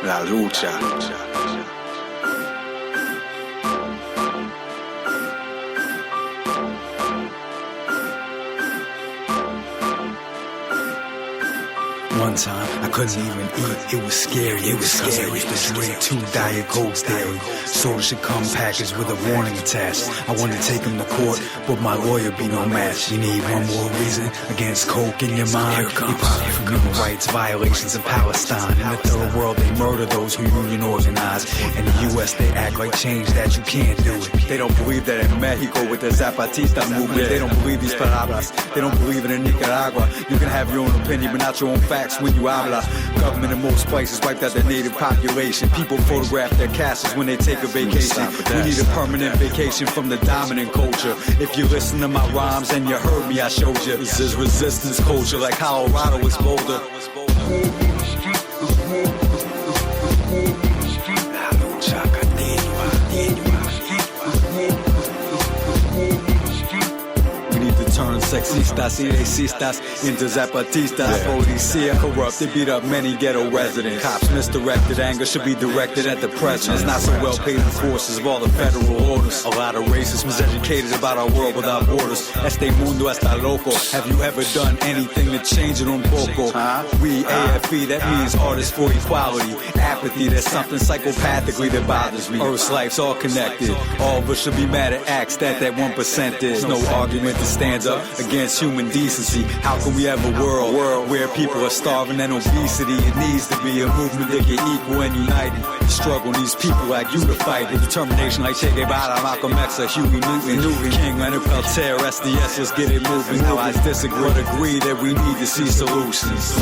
La lucha. One time, I couldn't even eat. It was scary. I used to drink 2 Diet Cokes daily. Soda should come packaged with a warning attached. I wanted to take him to court, but my lawyer be no match. You need one more reason against Coke in your mind. He probably for human rights violations in Palestine. In the third world, they murder those who union organize. In the U.S., they act like change that you can't do it. They don't believe that in Mexico with the Zapatista movement. They don't believe these palabras. They don't believe it in Nicaragua. You can have your own opinion, but not your own facts. When you habla, government in most places wiped out the native population. People photograph their castles when they take a vacation. We need a permanent vacation from the dominant culture. If you listen to my rhymes and you heard me, I showed you. This is resistance culture, like Colorado is Boulder. Turn sexistas y racistas into zapatistas. Policia corrupt, they beat up many ghetto residents. Cops misdirected, anger should be directed at the president. Not so well paid enforcers of all the federal orders. A lot of racists miseducated about our world without borders. Este mundo está loco. Have you ever done anything to change it un poco? We AFE, that means artists for equality. Apathy, there's something psychopathically that bothers me. Earth's life's all connected. All of us should be mad at acts that 1% is. No argument to stand up against human decency. How can we have a world where people are starving and obesity? It needs to be a movement that get equal and united. The struggle needs people like you to fight. The determination like Che Guevara, Malcolm X, or Huey Newton, King Leonard Peltier, SDS, let's get it moving. Now I disagree, but agree that we need to see solutions.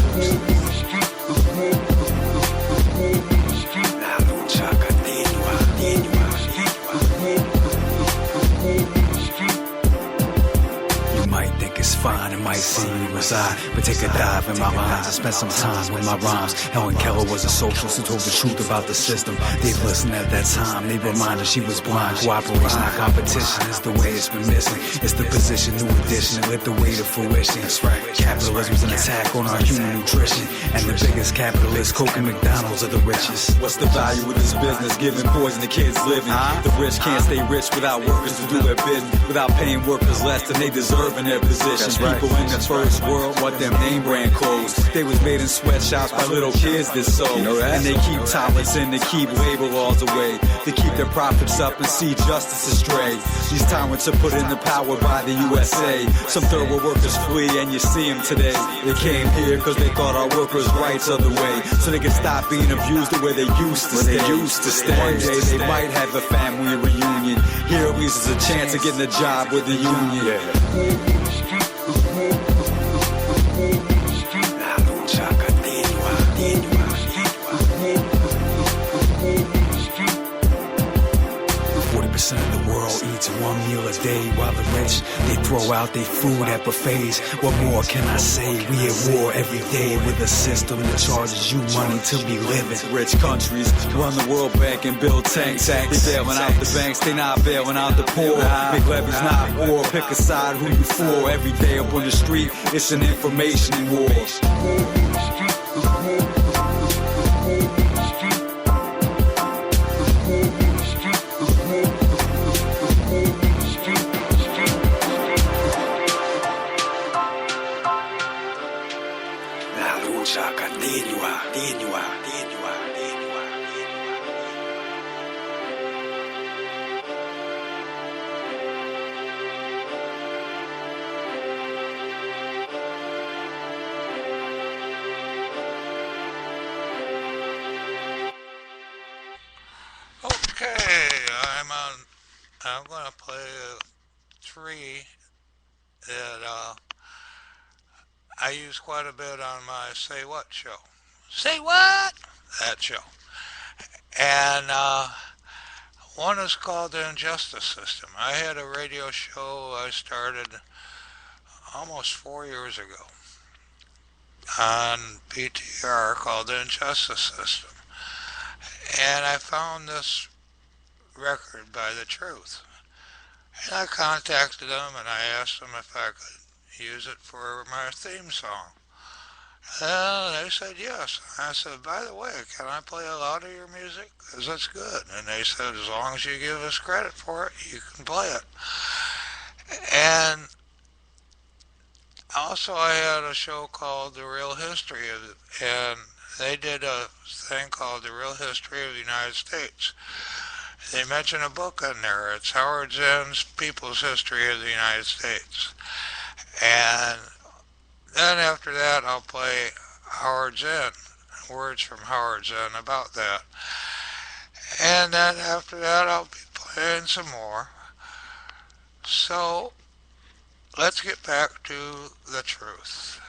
Fine, it might seem to reside, but take a dive in my lines and spend some time with my rhymes. Helen Keller was a socialist who told the truth about the system. They've listened at that time, they reminded she was blind. Cooperation, not competition, is the way it's been missing. It's the position, new edition, it lit the way to fruition. That's right. Capitalism's an attack on our human nutrition, and the biggest capitalists, Coke and McDonald's, are the richest. What's the value of this business? Giving poison to kids living. The rich can't stay rich without workers to do their bidding, without paying workers less than they deserve in their position. People in the first world want them name brand clothes. They was made in sweatshops by little kids that sold. And they keep tolerance in to keep labor laws away, to keep their profits up and see justice astray. These tyrants are put into power by the USA. Some third world workers flee and you see them today. They came here because they thought our workers' rights are the way, so they could stop being abused the way they used to stay. One day they might have a family reunion. Here at least is a chance of getting a job with the union. Of the world eats one meal a day, while the rich, they throw out their food at buffets. What more can I say? We at war every day with a system that charges you money to be living. Rich countries run the World Bank and build tanks. They bailing out the banks, they not bailing out the poor. Make levies not war, pick a side who you for. Every day up on the street, it's an information war. 3 that I use quite a bit on my Say What show. Say What? That show. And one is called The Injustice System. I had a radio show I started almost 4 years ago on PTR called The Injustice System. And I found this record by The Truth. And I contacted them and I asked them if I could use it for my theme song. They said yes. I said, by the way, can I play a lot of your music? Because that's good. And they said, as long as you give us credit for it, you can play it. And also I had a show called The Real History of it, and they did a thing called The Real History of the United States. They mention a book in there. It's Howard Zinn's People's History of the United States. And then after that, I'll play Howard Zinn, words from Howard Zinn about that. And then after that, I'll be playing some more. So, let's get back to the truth.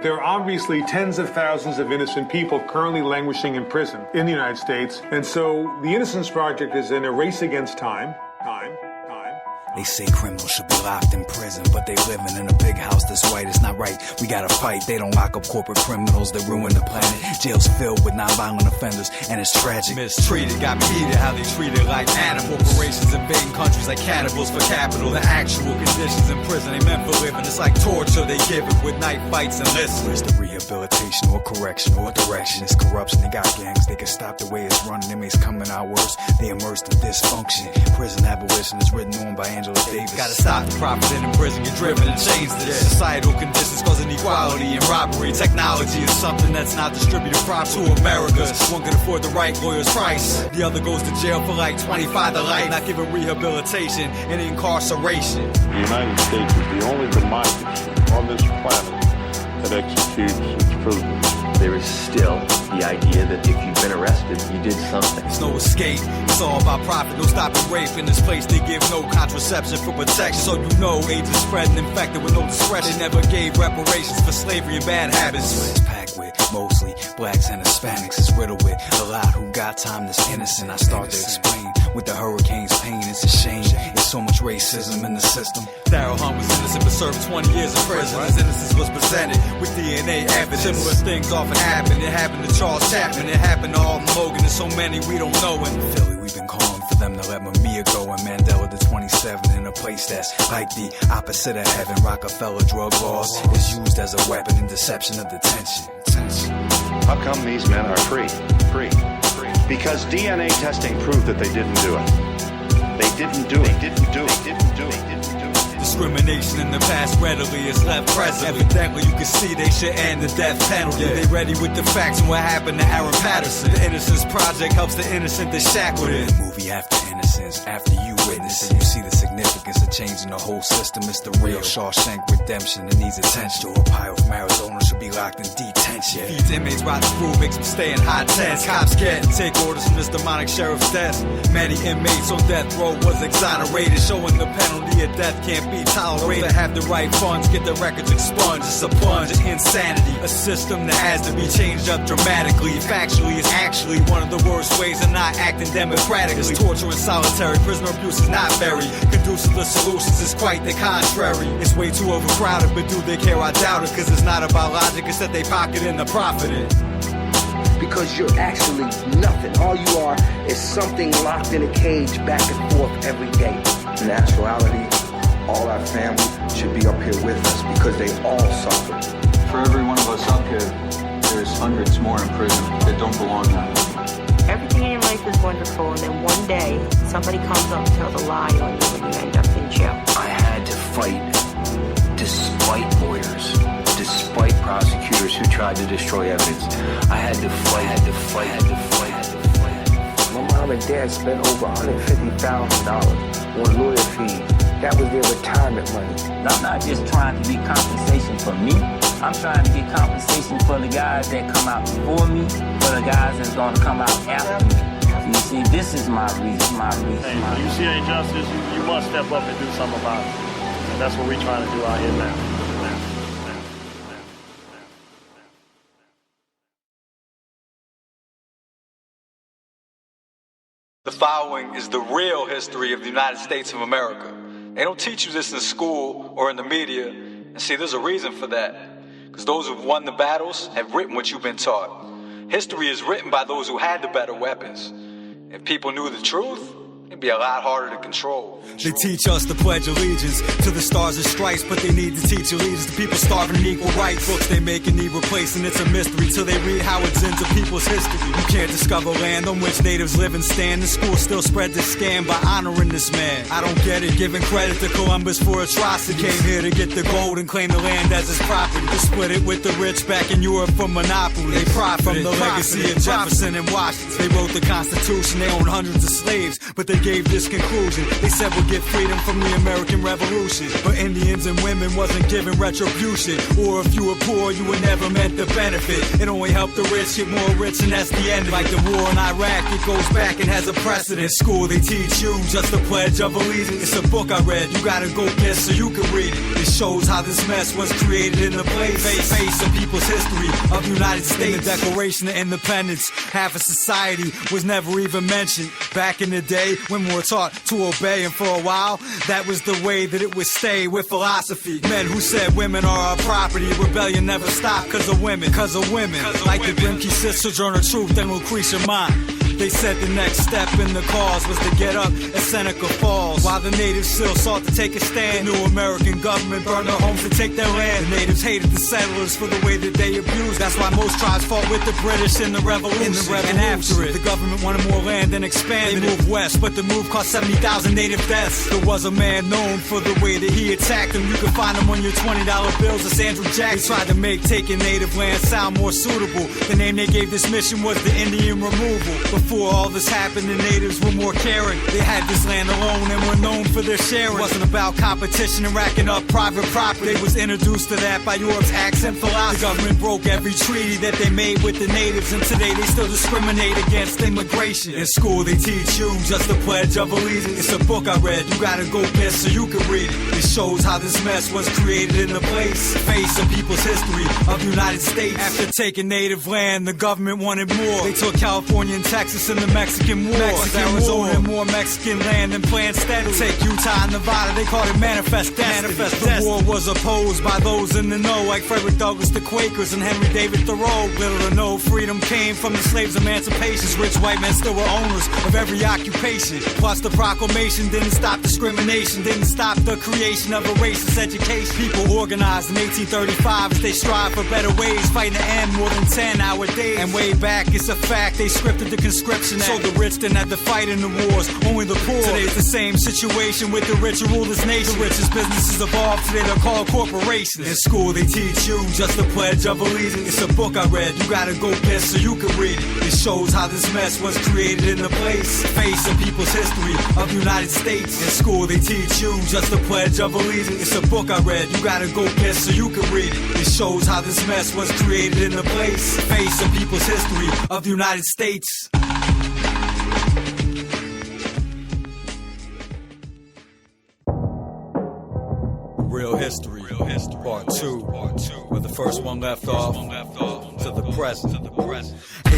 There are obviously tens of thousands of innocent people currently languishing in prison in the United States. And so the Innocence Project is in a race against time. They say criminals should be locked in prison, but they living in a big house that's white. It's not right. We gotta fight. They don't lock up corporate criminals that ruin the planet. Jails filled with nonviolent offenders, and it's tragic. Mistreated, got me heated how they treated like animals. Corporations invading countries like cannibals for capital. The actual conditions in prison ain't meant for living. It's like torture they give it with night fights and lists. Where's the rehabilitation or correction or direction? It's corruption. They got gangs. They can stop the way it's running. Inmates coming out worse. They immersed in dysfunction. Prison abolition is written on by Angela Davis. Gotta stop the profiting in prison, get driven and change this. Societal conditions cause inequality and robbery. Technology is something that's not distributed properly to America. One can afford the right lawyer's price. The other goes to jail for like 25 to life. Not given rehabilitation and incarceration. The United States is the only democracy on this planet that executes its prisoners. There is still the idea that if you've been arrested, you did something. There's no escape. It's all about profit. No stopping rape. In this place, they give no contraception for protection. So you know AIDS is spreading, infected with no discretion. They never gave reparations for slavery and bad habits. It's packed with mostly blacks and Hispanics. It's riddled with a lot who got time that's innocent. I start to explain with the hurricane's pain. It's a shame. There's so much racism in the system. Darryl Hunt was innocent but served 20 years in prison. His innocence was presented with DNA evidence. Similar things often happen. It happened to Charles Chapman. It happened to Alden Logan. There's so many we don't know. In Philly, we've been calling for them to let Mamiya go, and Mandela the 27 in a place that's like the opposite of heaven. Rockefeller drug laws is used as a weapon in deception of detention. How come these men are free? Because DNA testing proved that they didn't do it. They didn't do it. Discrimination in the past readily is left present. Evidently, you can see they should end the death penalty. They ready with the facts and what happened to Aaron Patterson. The Innocence Project helps the innocent that's shackled in. The movie After Innocence, after you witness it, you see the significance of changing the whole system. It's the real Shawshank Redemption that needs attention. Joe Arpaio from Arizona should be locked in detention. Feeds inmates rotten food, makes them stay in high tense. Cops get and take orders from this demonic sheriff's desk. Many inmates on death row was exonerated, showing the penalty of death can't be tolerated. Those that have the right funds get their records expunged. It's a plunge in insanity, a system that has to be changed up dramatically. Factually, it's actually one of the worst ways of not acting democratically. It's torture and solitary, prisoner abuse is not very conducive to solutions. It's quite the contrary. It's way too overcrowded, but do they care? I doubt it, cause it's not about logic, it's that they pocket in the profit in. Because you're actually nothing. All you are is something locked in a cage back and forth every day. In actuality, all our family should be up here with us because they all suffer. For every one of us up here, there's hundreds more in prison that don't belong here. Everything in your life is wonderful, and then one day, somebody comes up and tells a lie on you and you end up in jail. I had to fight despite lawyers, despite prosecutors who tried to destroy evidence. I had to fight. My mom and dad spent over $150,000 on lawyer fees. That was their retirement money. I'm not just trying to get compensation for me. I'm trying to get compensation for the guys that come out before me, for the guys that's going to come out after me. You see, this is my reason. Hey, you see injustice, you must step up and do something about it. And that's what we're trying to do out here now. The following is the real history of the United States of America. They don't teach you this in school or in the media. And see, there's a reason for that. Because those who've won the battles have written what you've been taught. History is written by those who had the better weapons. If people knew the truth, it'd be a lot harder to control. They teach us to pledge allegiance to the stars and stripes, but they need to teach allegiance to people starving and equal rights. Books they make and need replacing, it's a mystery till they read how it's into people's history. You can't discover land on which natives live and stand. The school still spread this scam by honoring this man. I don't get it, giving credit to Columbus for atrocity. Came here to get the gold and claim the land as his property. To split it with the rich back in Europe for monopoly. They profit from the legacy of Jefferson and Washington. They wrote the Constitution, they owned hundreds of slaves, but they gave this conclusion. They said we'll get freedom from the American Revolution, but Indians and women wasn't given retribution. Or if you were poor, you were never meant to benefit. It only helped the rich get more rich, and that's the end. Like the war in Iraq, it goes back and has a precedent. In school, they teach you just the Pledge of Allegiance. It's a book I read, you gotta go get so you can read it. It shows how this mess was created in the place. Face of people's history of the United States. In the Declaration of Independence, half of society was never even mentioned. Back in the day, women were taught to obey, and for a while, that was the way that it would stay with philosophy. Men who said women are our property, rebellion never stopped cause of women. Like the Grimke sisters, Sojourner Truth and Lucretia Mott. They said the next step in the cause was to get up at Seneca Falls. While the natives still sought to take a stand, the new American government burned their homes to take their land. The natives hated the settlers for the way that they abused. That's why most tribes fought with the British in the Revolution. And after it, the government wanted more land and expanded. They moved west, but the move cost 70,000 native deaths. There was a man known for the way that he attacked them. You can find him on your $20 bills. It's Andrew Jackson. They tried to make taking native land sound more suitable. The name they gave this mission was the Indian Removal. Before all this happened, the natives were more caring. They had this land alone and were known for their sharing. It wasn't about competition and racking up private property. They was introduced to that by Europe's accent philosophy. The government broke every treaty that they made with the natives, and today they still discriminate against immigration. In school they teach you just the Pledge of Allegiance. It's a book I read, you gotta go get so you can read it. It shows how this mess was created in the place. Face of people's history of the United States. After taking native land, the government wanted more. They took California and Texas in the Mexican War. Arizona and more Mexican land and planned steadily. Take Utah and Nevada, they called it Manifest Destiny. The war was opposed by those in the know, like Frederick Douglass, the Quakers, and Henry David Thoreau. Little to no freedom came from the slaves' emancipation. Rich white men still were owners of every occupation. Plus the proclamation didn't stop discrimination, didn't stop the creation of a racist education. People organized in 1835 as they strive for better ways, fighting to end more than 10-hour days. And way back, it's a fact, they scripted the conscription. So the rich didn't have to fight in the wars, only the poor. Today's the same situation with the rich who rule this nation. The richest businesses evolved, today they're called corporations. In school they teach you just the Pledge of Allegiance. It's a book I read, you gotta go get so you can read it. It shows how this mess was created in the place. Face of people's history of the United States. In school they teach you just the Pledge of Allegiance. It's a book I read, you gotta go get so you can read it. It shows how this mess was created in the place. Face of people's history of the United States. Real History, Part 2, where the first one left off, to the present.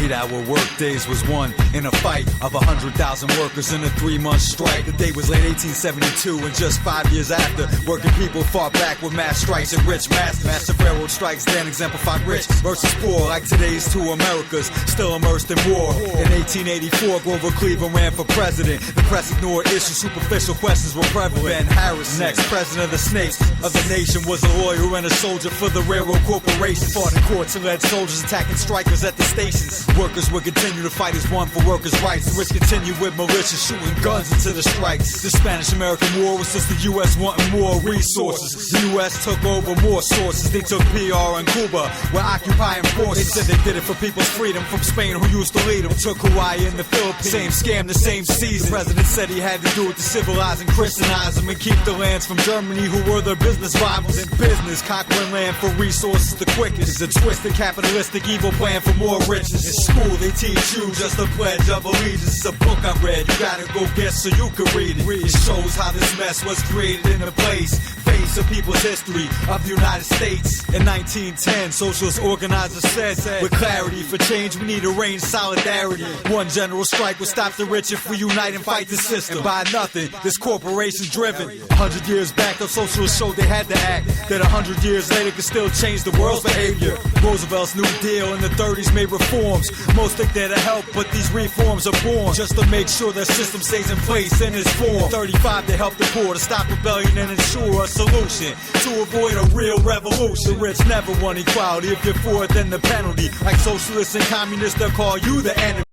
8-hour work days was won in a fight of 100,000 workers in a 3-month strike. The day was late 1872, and just 5 years after, working people fought back with mass strikes and rich masters. Massive railroad strikes then exemplified rich versus poor, like today's two Americas, still immersed in war. In 1884, Grover Cleveland ran for president. The press ignored issues, superficial questions were prevalent. Ben Harris, next president of the snakes of the nation, was a lawyer and a soldier for the railroad corporation. Fought in courts and led soldiers attacking strikers at the stations. Workers would continue to fight as one for workers' rights. The rich continued with militias shooting guns into the strikes. The Spanish-American War was just the U.S. wanting more resources. The U.S. took over more sources. They took PR and Cuba, were occupying forces. They said they did it for people's freedom from Spain, who used to lead them. Took Hawaii and the Philippines. Same scam, the same season. The president said he had to do it to civilize and Christianize them and keep the lands from Germany, who were their business rivals. In business, conquering land for resources the quickest. It's a twisted capitalistic evil plan for more riches. In school they teach you just the Pledge of Allegiance. It's a book I read, you gotta go get so you can read it. It shows how this mess was created in the place. pace of people's history of the United States. In 1910, socialist organizers said, with clarity for change, we need arranged solidarity. One general strike will stop the rich if we unite and fight the system. And by nothing, this corporation driven. 100 years back, the socialists showed they had to act. That 100 years later could still change the world's behavior. Roosevelt's New Deal in the 30s made reforms. Most think they're to help, but these reforms are born just to make sure the system stays in place in its form. 35 to help the poor, to stop rebellion and ensure a solution to avoid a real revolution. The rich never want equality. If you're for it, then the penalty. Like socialists and communists, they'll call you the enemy.